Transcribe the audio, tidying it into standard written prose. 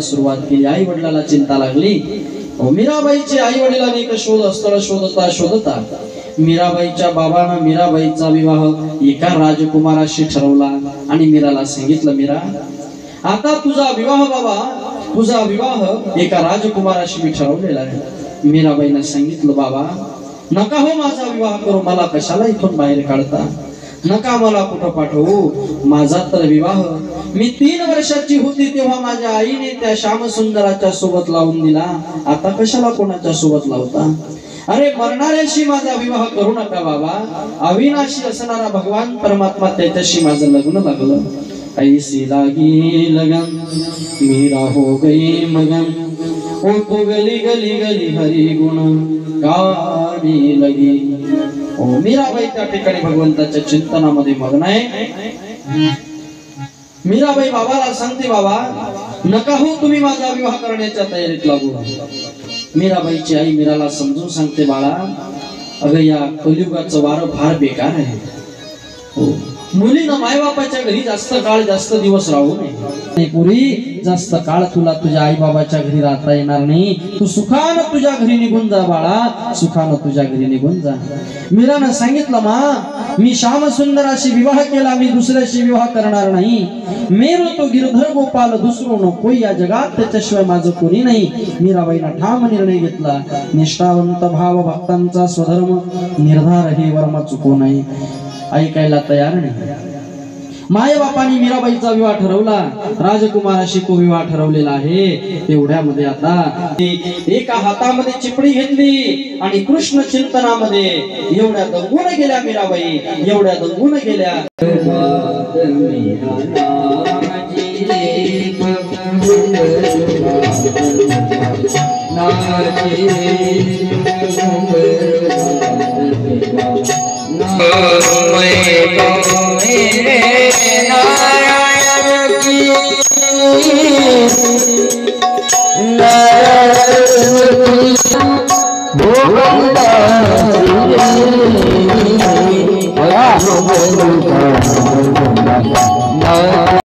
सुरुवात केली। आई वडिलांना चिंता लागली। मीराबाईचे आई वडिलांनी एक स्थळ शोधता मीराबाईच्या बाबांना मीराबाईचा विवाह एका राजकुमाराशी ठरवला आणि मीराला सांगितलं, मीरा आता तुझा विवाह बाबा, तुझा विवाह एका राजकुमाराशी मी ठरवलेला आहे। मीराबाईने सांगितलं, बाबा नका हो माझा विवाह करू, मला कशाला इथून बाहेर काढता, नका मला कुठं पाठवू, माझा तर विवाह मी 3 वर्षाची होती तेव्हा माझ्या आईने त्या श्यामसुंदराच्या सोबत लावून दिला, आता कशाला कोणाच्या सोबत लावता, अरे मरणाऱ्याशी माझा विवाह करू नका बाबा, अविनाशी असणारा भगवान परमात्मा त्याच्याशी माझं लग्न लागलं। ऐसी लागी लगन मीरा हो गई मगन, ओ तो गली गली गली हरी गुण गाणी लगी। ओ मीराबाई त्या ठिकाणी भगवंताच्या चिंतनामध्ये मग्न आहे। मीराबाई बाबाला सांगते, बाबा नका हो तुम्ही माझा विवाह करण्याच्या तयारीत लागू। मीराबाईची आई मीराला समजून सांगते, बाळा अगं या कलियुगाचं वारं फार बेकार आहे, हो मुलीनं मायबापाच्या घरी जास्त काळ जास्त दिवस राहू नये, पुरी जास्त काळ तुला तुझ्या आई बाबाच्या घरी राहता येणार नाही, तू सुखानं तुझ्या घरी निघून जा बाळा, सुखानं तुझ्या घरी निघून जा। मीरानं सांगितलं, मा मी श्यामसुंदराशी विवाह केला, मी दुसऱ्याशी विवाह करणार नाही, मेरो तो गिरधर गोपाल दुसरो नको या जगात, त्याच्याशिवाय माझं कोणी नाही। मीराबाईनं ठाम निर्णय घेतला, निष्ठावंत भाव भक्तांचा स्वधर्म निर्धार हे वर्म चुकू नये, ऐकायला तयार नाही। माय बापांनी मीराबाईचा विवाह ठरवला, राजकुमाराशी तो विवाह ठरवलेला आहे। तेवढ्यामध्ये आता एका हातामध्ये चिपडी घेतली आणि कृष्ण चिंतनामध्ये एवढ्या दंगून गेल्या मीराबाई, एवढ्या दंगून गेल्या।